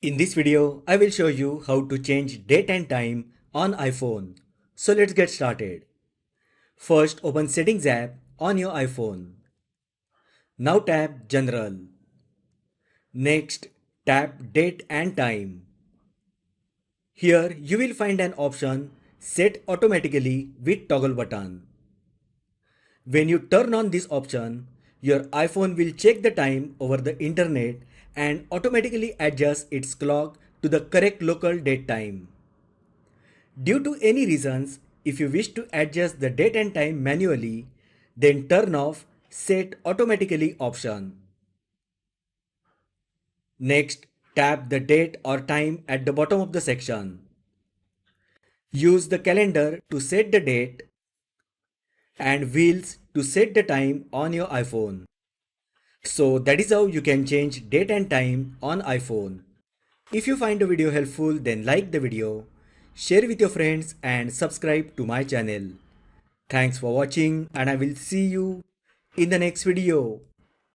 In this video, I will show you how to change date and time on iPhone. So let's get started. First, open Settings app on your iPhone. Now tap General. Next, tap Date and Time. Here you will find an option Set Automatically with Toggle button. When you turn on this option, your iPhone will check the time over the internet and automatically adjust its clock to the correct local date time. Due to any reasons, if you wish to adjust the date and time manually, then turn off Set Automatically option. Next, tap the date or time at the bottom of the section. Use the calendar to set the date and wheels to set the time on your iPhone. So that is how you can change date and time on iPhone. If you find the video helpful, then like the video, share with your friends and subscribe to my channel. Thanks for watching and I will see you in the next video.